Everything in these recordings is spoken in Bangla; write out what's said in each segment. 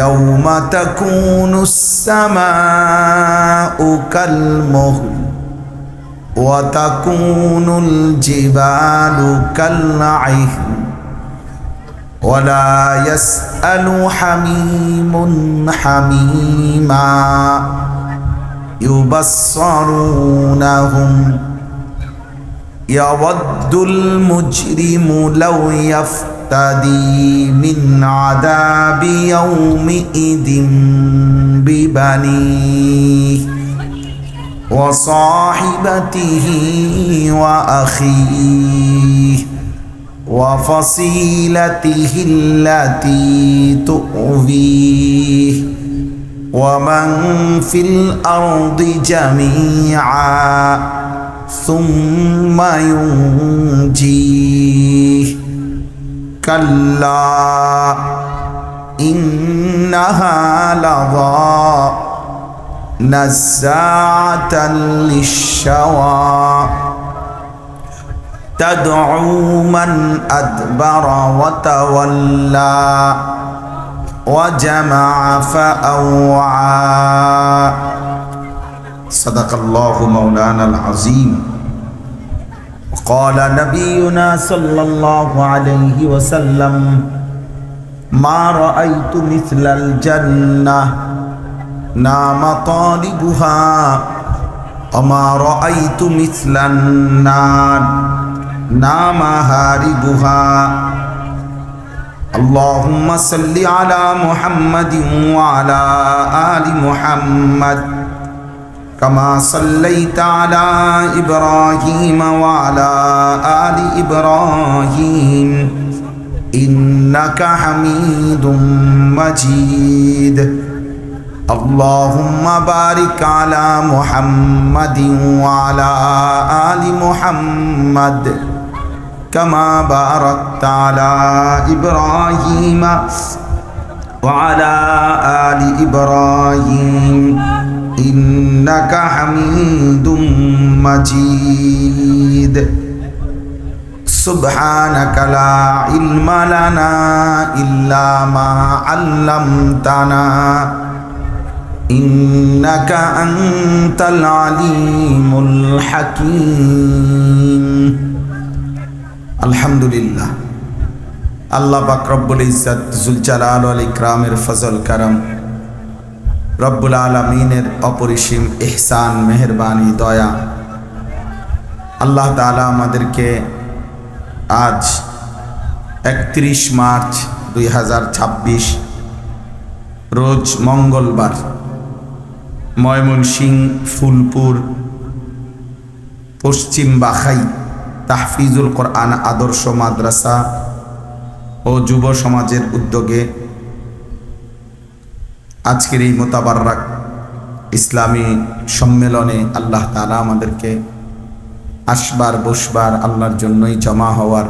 يوم تكون السماء كالمهل وتكون الجبال كالعهن ولا يسأل حميم حميما يبصرونهم يود المجرم لو يفتدي من عذاب يومئذ ببنيه وصاحبته وأخيه وفصيلته التي تؤويه ومن في الأرض جميعا ثم ينجيه كلا إنها لظى نزاعة للشوى تدعو من أدبر وتولى وجمع فأوعى صدق الله مولانا العظيم. وقال نبينا صلى الله عليه وسلم ما رأيت مثل الجنة نام طالبها وما رأيت مثل النار نام هاربها. اللهم صل على محمد وعلى آل محمد كما صليت على إبراهيم وعلى آل إبراهيم إنك حميد مجيد. اللهم بارك على محمد وعلى آل محمد كما باركت على إبراهيم وعلى آل إبراهيم إنك حميد مجيد. سبحانك لا علم لنا إلا ما علمتنا إنك أنت العليم الحكيم. আলহামদুলিল্লাহ, আল্লাহ পাক রব্বুল ইজ্জত জুল জালাল ওয়াল ইকরামের ফজল করম, রব্বুল আলামিনের অপরিসীম ইহসান মেহেরবানি দয়া, আল্লাহ তাআলা আমাদেরকে আজ 31 মার্চ 2026 রোজ মঙ্গলবার ময়মনসিংহ ফুলপুর পশ্চিম বাখাই তাহফিজুল কোরআন আদর্শ মাদ্রাসা ও যুব সমাজের উদ্যোগে আজকের এই মোতাবাররাক ইসলামী সম্মেলনে আল্লাহ তাআলা আমাদেরকে আসবার বসবার আল্লাহর জন্যই জমা হওয়ার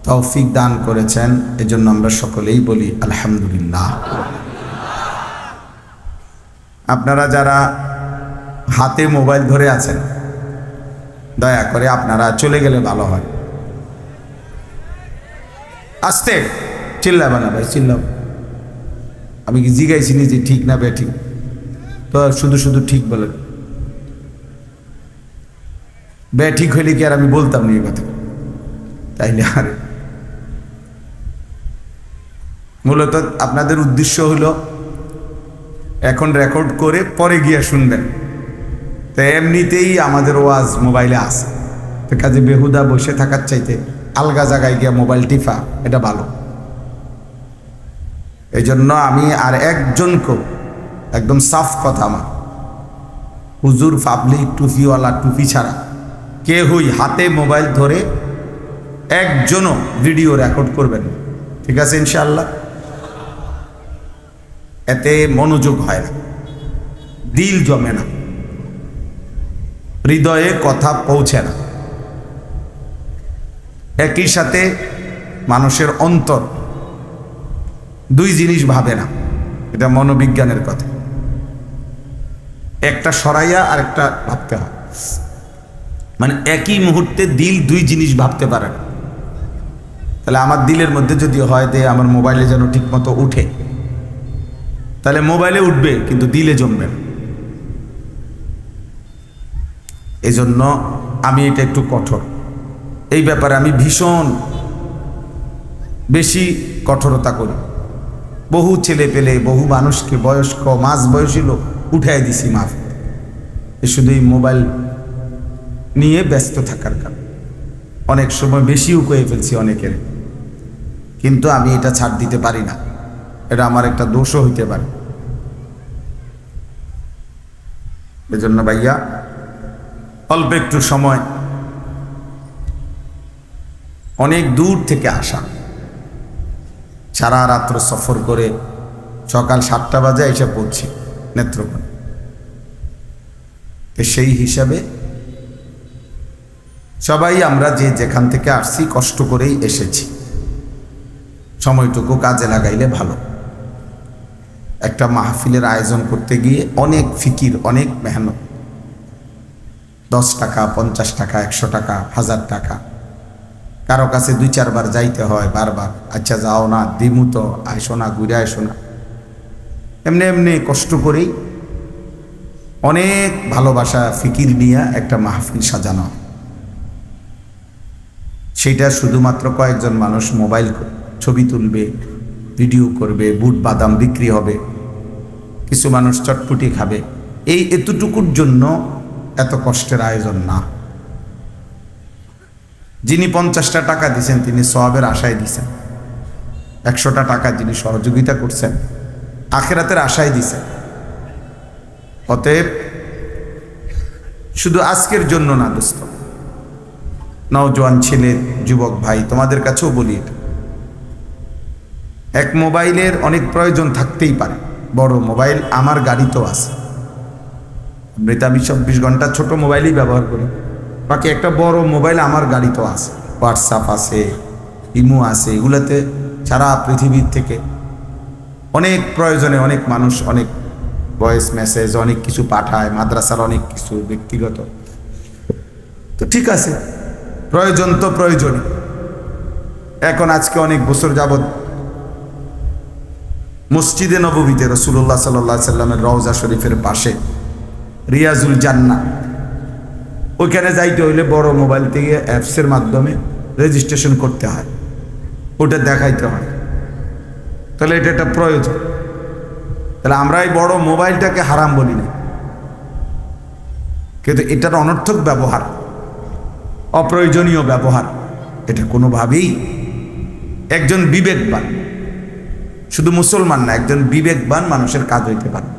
তৌফিক দান করেছেন। এজন্য আমরা সকলেই বলি আলহামদুলিল্লাহ। আপনারা যারা হাতে মোবাইল ধরে আছেন, দয়া করে আপনারা চলে গেলে ভালো হয়। আস্তে চিল্লাবে না ভাই, চিল্লাব। আমি কি জিজ্ঞাসি নি যে ঠিক না বে ঠিক, তো শুধু শুধু ঠিক বলেন। বে ঠিক হইলে কি আর আমি বলতাম না এই কথা? তাইলে আর মূলত আপনাদের উদ্দেশ্য হলো এখন রেকর্ড করে পরে গিয়ে শুনবেন। তো এমনিতেই আমাদের ওয়াজ মোবাইলে আসে, তো কাজে বেহুদা বসে থাকার চাইতে আলগা জায়গায় গিয়ে মোবাইল টিপা এটা ভালো। এই জন্য আমি আর একজনকে একদম সাফ কথা, আমার হুজুর পাবলিক টুপিওয়ালা টুপি ছাড়া কেউই হাতে মোবাইল ধরে একজনও ভিডিও রেকর্ড করবেন, ঠিক আছে ইনশাআল্লাহ? এতে মনোযোগ হয় না, দিল জমে না, হৃদয়ে কথা পৌঁছে না। একই সাথে মানুষের অন্তর দুই জিনিস ভাবে না, এটা মনোবিজ্ঞানের কথা। একটা সরাইয়া আর একটা ভাবতে হয়, মানে একই মুহূর্তে দিল দুই জিনিস ভাবতে পারে না। তাহলে আমার দিলের মধ্যে যদি হয় যে আমার মোবাইলে যেন ঠিক মতো উঠে, তাহলে মোবাইলে উঠবে কিন্তু দিলে জমবে না। এই জন্য আমি এটা একটু কঠোর, এই ব্যাপারে আমি ভীষণ বেশি কঠোরতা করি। বহু ছেলে পেলে, বহু মানুষকে, বয়স্ক মাঝ বয়সী লোক উঠাই দিছি মাফ, শুধু এই মোবাইল নিয়ে ব্যস্ত থাকার কারণে। অনেক সময় বেশিও কয়ে ফেলছি অনেকের, কিন্তু আমি এটা ছাড় দিতে পারি না, এটা আমার একটা দোষও হইতে পারে। এজন্য ভাইয়া অল্প একটু সময়, অনেক দূর থেকে আসা, সারা রাত্র সফর করে সকাল 7টা বাজে এসে পড়ছি নেত্রকোনা। সেই হিসাবে সবাই আমরা যে যেখান থেকে আসছি কষ্ট করেই এসেছি, সময়টুকু কাজে লাগাইলে ভালো। একটা মাহফিলের আয়োজন করতে গিয়ে অনেক ফিকির, অনেক মেহনত, 10 টাকা, 50 টাকা, 100 টাকা, 1000 টাকা, কারো কাছে 2-4 বার যাইতে হয় বারবার। আচ্ছা যাও না, দিমু তো, আইসো না, ঘুরে আইসো না। এমনি এমনি কষ্ট করেই অনেক ভালোবাসা ফিকির নিয়ে একটা মাহফিল সাজানো, সেটা শুধুমাত্র কয়েকজন মানুষ মোবাইল ছবি তুলবে, ভিডিও করবে, বুট বাদাম বিক্রি হবে, কিছু মানুষ চটপটি খাবে, এই এতটুকুর জন্য এত কষ্টের আয়োজন না। যিনি 50টা টাকা দিয়েছেন তিনি সওয়াবের আশায় দিয়েছেন, 100টা টাকা যিনি সহযোগিতা করছেন আখিরাতের আশায় দিয়েছেন। অতএব শুধু আজকের জন্য না দোস্ত, নওজোয়ান ছেলে, যুবক ভাই, তোমাদের কাছেও বলি, এটা এক মোবাইলের অনেক প্রয়োজন থাকতেই পারে। বড় মোবাইল আমার গাড়িতেও আছে, আমি 24 ঘন্টা ছোট মোবাইলই ব্যবহার করি, বাকি একটা বড় মোবাইল আমার গাড়িতেও আছে, হোয়াটসঅ্যাপ আছে, ইমো আছে, এগুলোতে সারা পৃথিবীর থেকে অনেক প্রয়োজনে অনেক মানুষ অনেক ভয়েস মেসেজ অনেক কিছু পাঠায়, মাদ্রাসার অনেক কিছু ব্যক্তিগত। তো ঠিক আছে, প্রয়োজন তো প্রয়োজনই। এখন আজকে অনেক বছর যাবৎ মসজিদে নববীতে রাসূলুল্লাহ সাল্লাল্লাহু আলাইহি সাল্লামের রওজা শরীফের পাশে রিয়াজুল জান্নাহ, ওইখানে যাইতে হইলে বড় মোবাইল থেকে অ্যাপসের মাধ্যমে রেজিস্ট্রেশন করতে হয়, ওটা দেখাইতে হয়। তাহলে এটা একটা প্রয়োজন। তাহলে আমরা এই বড় মোবাইলটাকে হারাম বলি না, কিন্তু এটার অনর্থক ব্যবহার, অপ্রয়োজনীয় ব্যবহার, এটা কোনোভাবেই একজন বিবেকবান, শুধু মুসলমান না, একজন বিবেকবান মানুষের কাজ হইতে পারে।